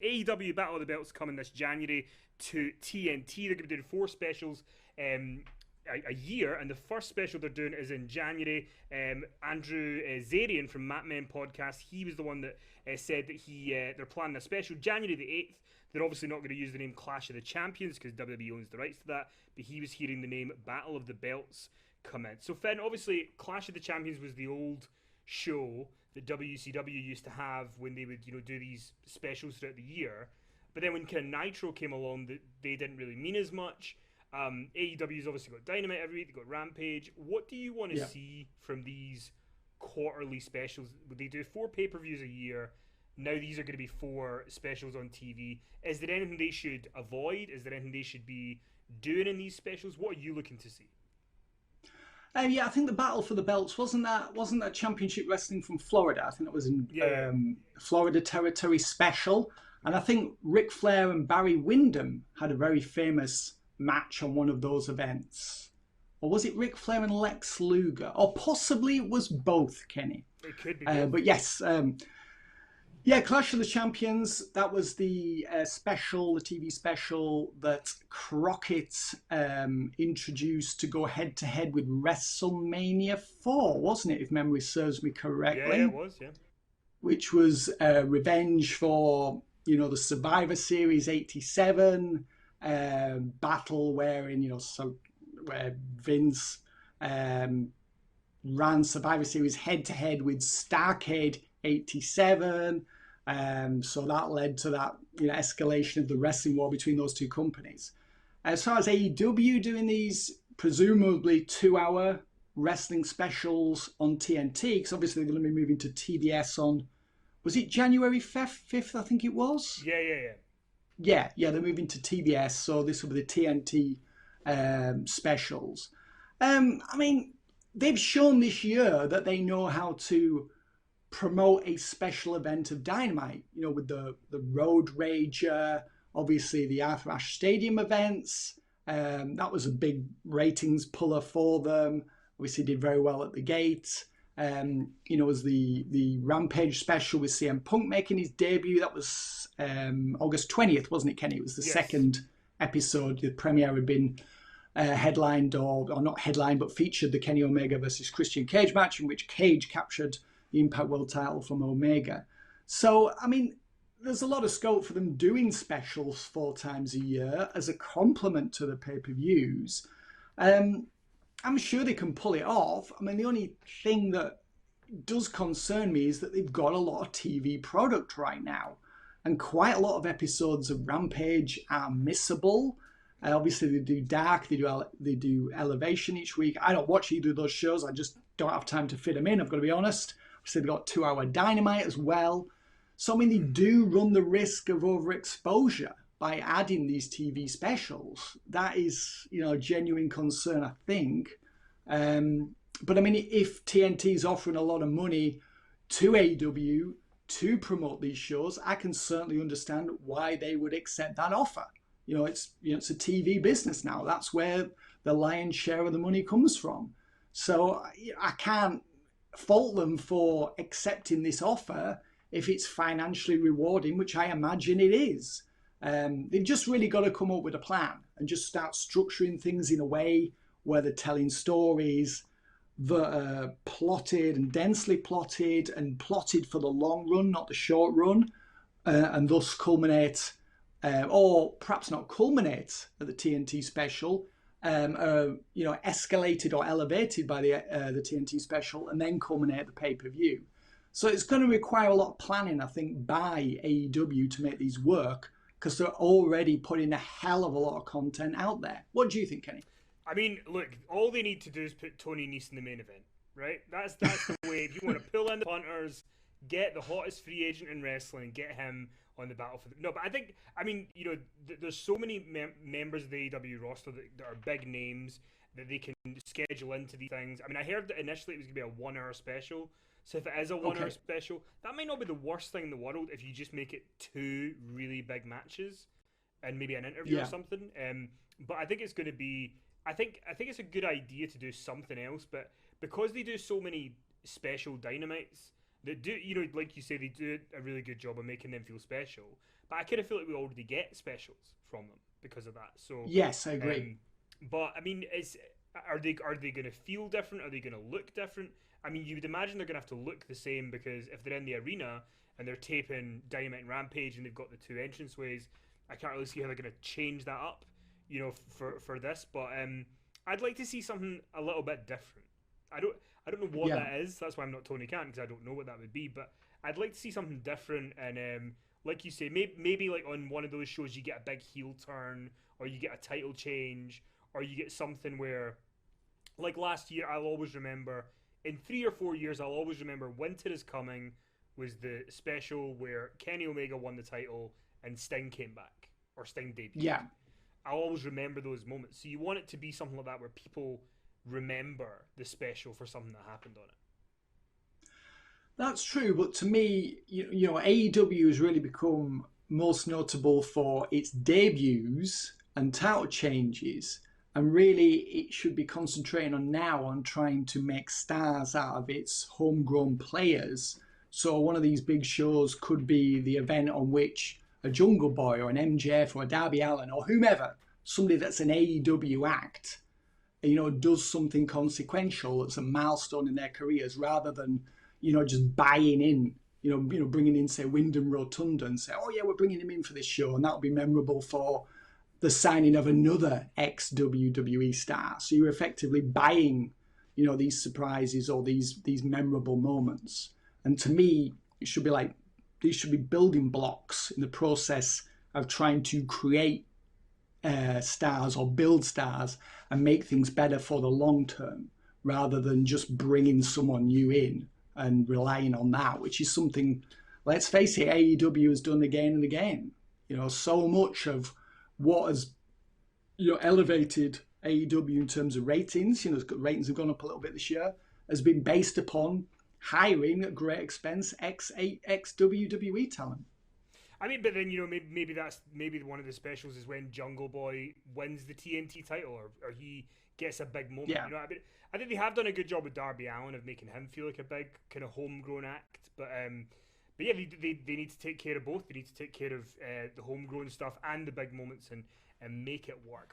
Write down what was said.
AEW Battle of the Belts coming this January to TNT. They're going to be doing 4 specials a year, and the first special they're doing is in January. Andrew Zarian from Mat Men podcast, he was the one that said that they're planning a special January the 8th. They're obviously not going to use the name Clash of the Champions because WWE owns the rights to that, but he was hearing the name Battle of the Belts come in. So Finn, obviously Clash of the Champions was the old show that WCW used to have when they would do these specials throughout the year. But then when kind of Nitro came along, they didn't really mean as much. AEW's obviously got Dynamite every week, they've got Rampage. What do you want to see from these quarterly specials? They do 4 pay-per-views a year. Now these are going to be 4 specials on TV. Is there anything they should avoid? Is there anything they should be doing in these specials? What are you looking to see? Yeah, I think the Battle for the Belts wasn't that Championship Wrestling from Florida. I think that was in Florida Territory special. And I think Ric Flair and Barry Windham had a very famous match on one of those events. Or was it Ric Flair and Lex Luger? Or possibly it was both, Kenny. It could be both. But yes, Clash of the Champions, that was the the TV special that Crockett introduced to go head-to-head with WrestleMania 4, wasn't it, if memory serves me correctly? Yeah, it was, yeah. Which was revenge for, the Survivor Series 87 battle where Vince ran Survivor Series head-to-head with Starrcade 87. So that led to that escalation of the wrestling war between those two companies. As far as AEW doing these presumably 2-hour wrestling specials on TNT, because obviously they're going to be moving to TBS on, was it January 5th, I think it was? Yeah, they're moving to TBS, so this will be the TNT specials. They've shown this year that they know how to promote a special event of Dynamite, with the Road Rager, obviously the Arthur Ashe Stadium events. That was a big ratings puller for them. Obviously did very well at the gate. Was the Rampage special with CM Punk making his debut. That was August 20th, wasn't it, Kenny? It was the second episode. The premiere had been headlined, or not headlined, but featured the Kenny Omega versus Christian Cage match, in which Cage captured the Impact World title from Omega. So, there's a lot of scope for them doing specials 4 times a year as a complement to the pay-per-views. I'm sure they can pull it off. The only thing that does concern me is that they've got a lot of TV product right now. And quite a lot of episodes of Rampage are missable. Obviously, they do Dark, they do Elevation each week. I don't watch either of those shows. I just don't have time to fit them in, I've got to be honest. Obviously, they've got 2-hour Dynamite as well. So, they do run the risk of overexposure by adding these TV specials. That is, a genuine concern, I think. But if TNT is offering a lot of money to AEW to promote these shows, I can certainly understand why they would accept that offer. It's a TV business now. That's where the lion's share of the money comes from. So I can't fault them for accepting this offer if it's financially rewarding, which I imagine it is. They've just really got to come up with a plan and just start structuring things in a way where they're telling stories that are plotted and densely plotted and plotted for the long run, not the short run, and thus culminate, or perhaps not culminate at the TNT special, escalated or elevated by the TNT special and then culminate at the pay-per-view. So it's going to require a lot of planning, I think, by AEW to make these work, because they're already putting a hell of a lot of content out there. What do you think, Kenny? Look, all they need to do is put Tony Nese in the main event, right? That's the way. If you want to pull in the punters, get the hottest free agent in wrestling, get him on the battlefield. No, but I think, there's so many members of the AEW roster that are big names that they can schedule into these things. I heard that initially it was going to be a 1-hour special. So if it is a 1-hour special, that might not be the worst thing in the world if you just make it 2 really big matches and maybe an interview or something. But I think it's going to be... I think it's a good idea to do something else, but because they do so many special Dynamites that do, like you say, they do a really good job of making them feel special. but I kind of feel like we already get specials from them because of that. So Yes, I agree. but I mean, are they going to feel different? Are they going to look different? I mean, you would imagine they're going to have to look the same because if they're in the arena and they're taping Dynamite and Rampage and they've got the two entranceways, I can't really see how they're going to change that up, for this. But I'd like to see something a little bit different. I don't know what Yeah. that is. That's why I'm not Tony Khan because I don't know what that would be. But I'd like to see something different and like you say, maybe like on one of those shows you get a big heel turn or you get a title change or you get something where, like last year, I'll always remember, in 3 or 4 years, I'll always remember Winter is Coming was the special where Kenny Omega won the title and Sting came back, or Sting debuted. Yeah. I'll always remember those moments. So you want it to be something like that where people remember the special for something that happened on it. That's true, but to me, AEW has really become most notable for its debuts and title changes, and really it should be concentrating on now on trying to make stars out of its homegrown players. So one of these big shows could be the event on which a Jungle Boy or an MJF or a Darby Allin or whomever, somebody that's an AEW act, does something consequential that's a milestone in their careers rather than, just buying in, bringing in, say, Wyndham Rotunda and say, oh, yeah, we're bringing him in for this show. And that'll be memorable for the signing of another ex-WWE star. So you're effectively buying, these surprises or these memorable moments. And to me, it should be like, these should be building blocks in the process of trying to create stars or build stars and make things better for the long term rather than just bringing someone new in and relying on that, which is something, let's face it, AEW has done again and again. So much of what has elevated AEW in terms of ratings, ratings have gone up a little bit this year, has been based upon hiring at great expense ex WWE talent. I mean, but then maybe one of the specials is when Jungle Boy wins the TNT title or he gets a big moment. Yeah. I think they have done a good job with Darby Allin of making him feel like a big kind of homegrown act. But yeah, they need to take care of both. They need to take care of the homegrown stuff and the big moments and make it work.